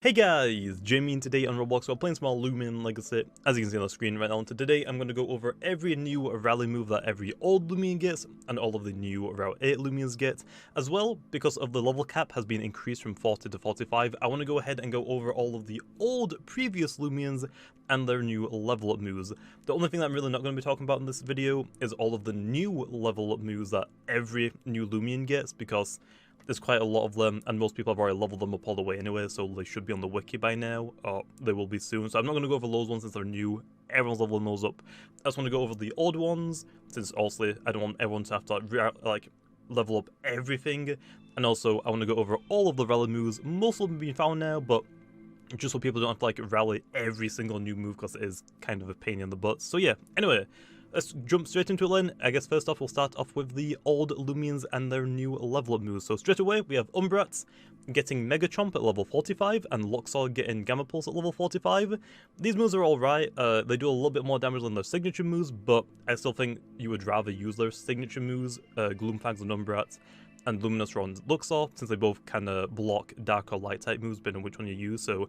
Hey guys, Jamiy, and today on Roblox we're playing small Lumian, like I said, as you can see on the screen right now. And today I'm going to go over every new rally move that every old Lumian gets, and all of the new Route 8 Lumians get. As well, because of the level cap has been increased from 40 to 45, I want to go ahead and go over all of the old previous Lumians and their new level up moves. The only thing that I'm really not going to be talking about in this video is all of the new level up moves that every new Lumian gets, because there's quite a lot of them, and most people have already leveled them up all the way anyway, so they should be on the wiki by now, or they will be soon. So I'm not going to go over those ones since they're new. Everyone's leveling those up. I just want to go over the old ones, since also I don't want everyone to have to like level up everything. And also I want to go over all of the rally moves. Most of them being found now, but just so people don't have to like rally every single new move, because it is kind of a pain in the butt. So yeah, anyway, let's jump straight into it then. I guess first off we'll start off with the old Lumians and their new level up moves. So straight away we have Umbrats getting Mega Chomp at level 45 and Luxor getting Gamma Pulse at level 45. These moves are alright, they do a little bit more damage than their signature moves, but I still think you would rather use their signature moves, Gloomfangs and Umbrats, and Luminous on Luxor, since they both kind of block dark or light type moves depending on which one you use. So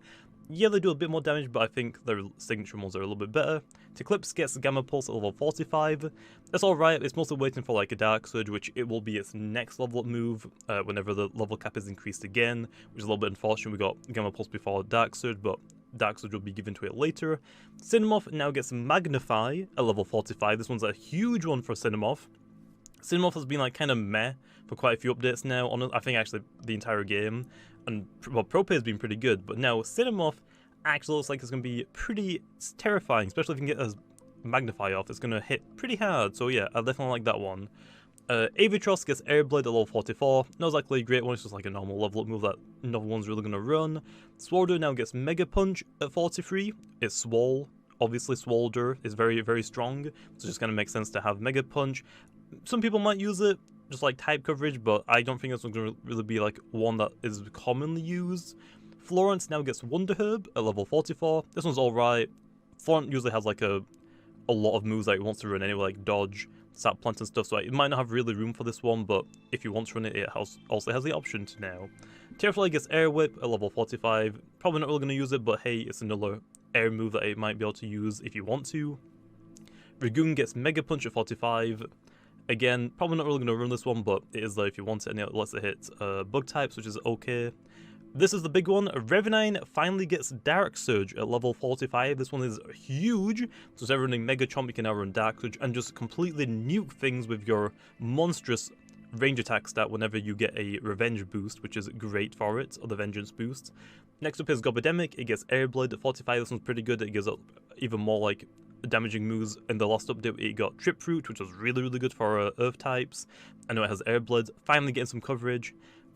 yeah, they do a bit more damage, but I think their signature ones are a little bit better. Eclipse gets Gamma Pulse at level 45. That's alright, it's mostly waiting for like a Dark Surge, which it will be its next level up move whenever the level cap is increased again, which is a little bit unfortunate. We got Gamma Pulse before Dark Surge, but Dark Surge will be given to it later. Cinemoth now gets Magnify at level 45. This one's a huge one for Cinemoth. Cinemoth has been like kind of meh for quite a few updates now, on I think actually the entire game, and well, Pro Play has been pretty good, but now Cinemoth actually looks like it's going to be pretty terrifying, especially if you can get a Magnify off. It's going to hit pretty hard, so yeah, I definitely like that one. Avatros gets Airblade at level 44, not exactly a great one, it's just like a normal level up move that no one's really going to run. Swolder now gets Mega Punch at 43, it's Swole. Obviously Swolder is very, very strong, so it just kind of makes sense to have Mega Punch. Some people might use it, just like type coverage, but I don't think it's going to really be like one that is commonly used. Florence now gets Wonder Herb at level 44. This one's alright. Florence usually has like a lot of moves that it wants to run anyway, like dodge, sap plant and stuff, so it might not have really room for this one, but if you want to run it, it also has the option to now. Terrafly gets Air Whip at level 45. Probably not really going to use it, but hey, it's another air move that it might be able to use if you want to. Ragoon gets Mega Punch at 45. Again, probably not really going to run this one, but it is there if you want it, and it lets it hit bug types, which is okay. This is the big one. Revenine finally gets Dark Surge at level 45. This one is huge. So instead of running Mega Chomp, you can now run Dark Surge and just completely nuke things with your monstrous range attack stat whenever you get a Revenge boost, which is great for it, or the Vengeance boost. Next up is Gobademic. It gets Airblade at 45. This one's pretty good. It gives up even more like damaging moves. In the last update it got Trip Fruit, which was really, really good for Earth types. I know it has Airblade, finally getting some coverage.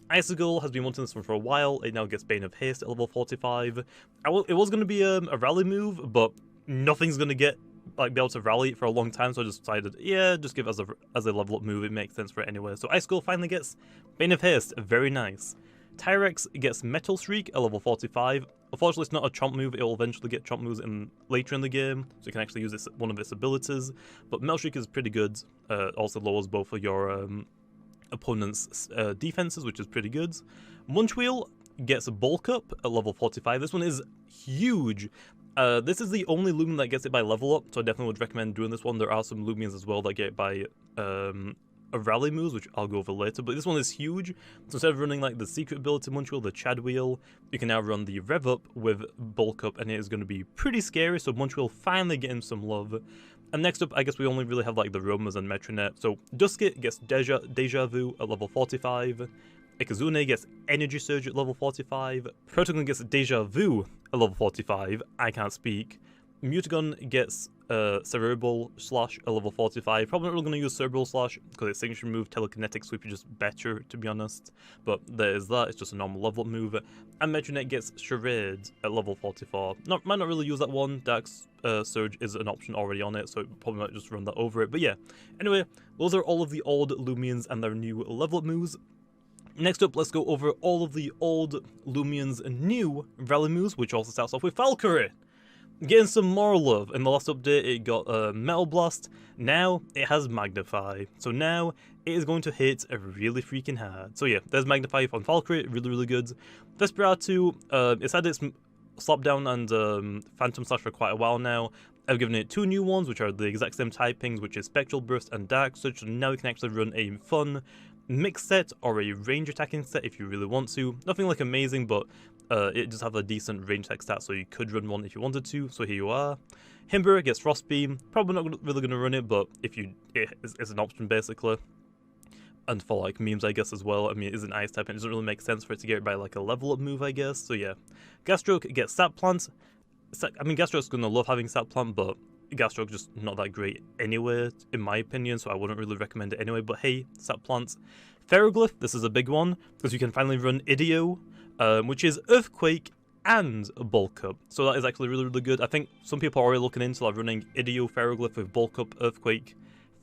Icicle has been wanting this one for a while. It now gets Bane of Haste at level 45. It was going to be a rally move, but nothing's going to be able to rally it for a long time, so I just decided, yeah, just give it as a level up move. It makes sense for it anyway. So Icicle finally gets Bane of Haste, very nice. Tyrex gets Metal Shriek at level 45. Unfortunately, it's not a chomp move. It will eventually get chomp moves later in the game, so you can actually use one of its abilities. But Metal Shriek is pretty good. Also lowers both of your opponent's defenses, which is pretty good. Munchwheel gets Bulk Up at level 45. This one is huge. This is the only Lumian that gets it by level up, so I definitely would recommend doing this one. There are some Lumians as well that get it by rally moves, which I'll go over later, but this one is huge. So instead of running like the secret ability Munchwheel, the Chad Wheel, you can now run the Rev Up with Bulk Up, and it is going to be pretty scary, so Munchwheel finally getting some love. And next up, I guess we only really have like the Romas and Metronet. So Duskit gets Deja Vu at level 45. Ikazune gets Energy Surge at level 45. Protogun gets Deja Vu at level 45. I can't speak. Mutagon gets Cerebral Slash at level 45. Probably not really going to use Cerebral Slash because its signature move, Telekinetic Sweep, is just better, to be honest. But there is that, it's just a normal level up move. And Metronet gets Charade at level 44. Might not really use that one. Dark Surge is an option already on it, so it probably might just run that over it. But yeah, anyway, those are all of the old Lumians and their new level up moves. Next up, let's go over all of the old Lumians' new rally moves, which also starts off with Valkyrie. getting some more love. In the last update, it got Metal Blast. Now it has Magnify. So now it is going to hit really freaking hard. So yeah, there's Magnify on Valkyrie, really good. Desperado, it's had its Slapdown and Phantom Slash for quite a while now. I've given it 2 new ones, which are the exact same typings, which is Spectral Burst and Dark Surge. So now you can actually run a fun mixed set or a range attacking set if you really want to. Nothing like amazing, but it does have a decent range attack stat, so you could run one if you wanted to. So here you are. Himber gets Frost Beam. Probably not really going to run it, but if you, it's an option basically. And for like memes, I guess, as well. I mean, it is an ice type, and it doesn't really make sense for it to get it by like a level up move, I guess. So yeah, Gastroke gets Sap Plant. I mean, Gastroke's gonna love having Sap Plant, but Gastroke's just not that great anyway, in my opinion, so I wouldn't really recommend it anyway. But hey, Sap Plants. Ferroglyph, this is a big one, because you can finally run Idio, which is Earthquake and Bulk Up. So that is actually really good. I think some people are already looking into like running Idio Ferroglyph with Bulk Up, Earthquake,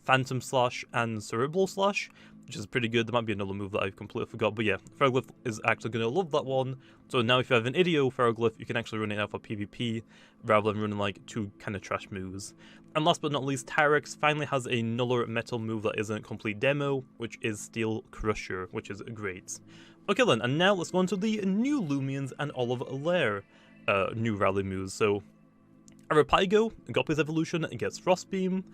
Phantom Slash, and Cerebral Slash, which is pretty good. There might be another move that I completely forgot, but yeah, Ferroglyph is actually going to love that one. So now if you have an Idio Ferroglyph, you can actually run it now for PvP, rather than running like 2 kind of trash moves. And last but not least, Tyrex finally has another metal move that isn't a complete demo, which is Steel Crusher, which is great. Okay then, and now let's go on to the new Lumians and all of their new rally moves. So, Arapago, Goppy's Evolution, gets Frost Beam,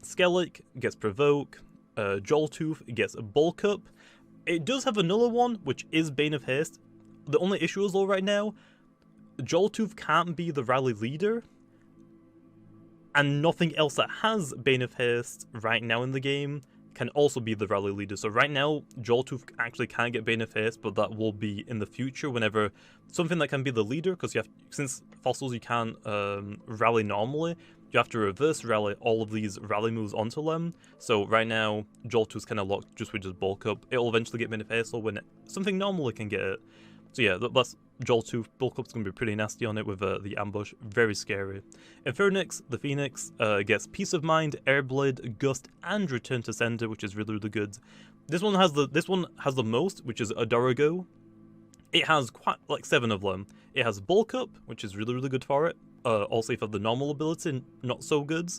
Skellic gets Provoke, Joltooth gets Bulk Up. It does have another one, which is Bane of Haste. The only issue is though right now, Joltooth can't be the rally leader, and nothing else that has Bane of Haste right now in the game can also be the rally leader. So right now, Joltooth actually can't get Bane of Haste, but that will be in the future whenever something that can be the leader, because you have, since fossils you can't rally normally, you have to reverse rally all of these rally moves onto them. So right now, Joltooth's kind of locked just with just Bulk Up. It'll eventually get Bane of Haste when something normally can get it. So yeah, that's Joltooth. Bulk Up's going to be pretty nasty on it with the ambush. Very scary. Infernix, the Phoenix, gets Peace of Mind, Airblade, Gust, and Return to Sender, which is really good. This one has the most, which is Adorigo. It has quite like 7 of them. It has Bulk Up, which is really good for it. Also, if you have the normal ability, not so good.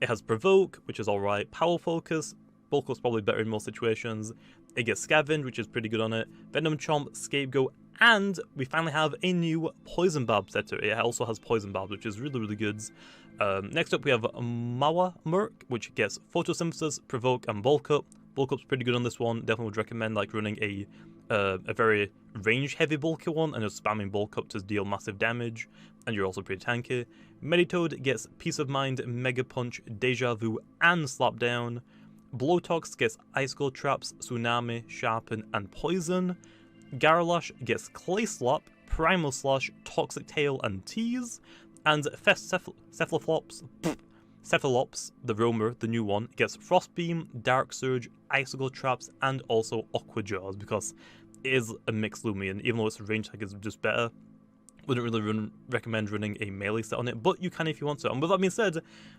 It has Provoke, which is alright. Power Focus. Bulk Up's probably better in most situations. It gets Scavenge, which is pretty good on it. Venom Chomp, Scapegoat, and we finally have a new Poison Barb setter. It also has Poison Barb, which is really good. Next up we have Mawa Merc, which gets Photosynthesis, Provoke, and Bulk Up. Bulk Up's pretty good on this one. Definitely would recommend like running a very range-heavy bulky one and just spamming Bulk Up to deal massive damage. And you're also pretty tanky. Meditoad gets Peace of Mind, Mega Punch, Deja Vu, and Slapdown. Blowtox gets Icicle Traps, Tsunami, Sharpen, and Poison. Garalash gets Clay Slap, Primal Slash, Toxic Tail, and Tease. And Cephalops, the Roamer, the new one, gets Frost Beam, Dark Surge, Icicle Traps, and also Aqua Jaws, because it is a mixed Lumian. Even though its range attack is just better, wouldn't really recommend running a melee set on it, but you can if you want to. And with that being said,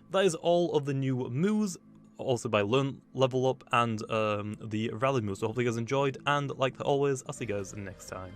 that is all of the new moves, also by Learn, Level Up, and the rally moves. So hopefully you guys enjoyed, and like always, I'll see you guys next time.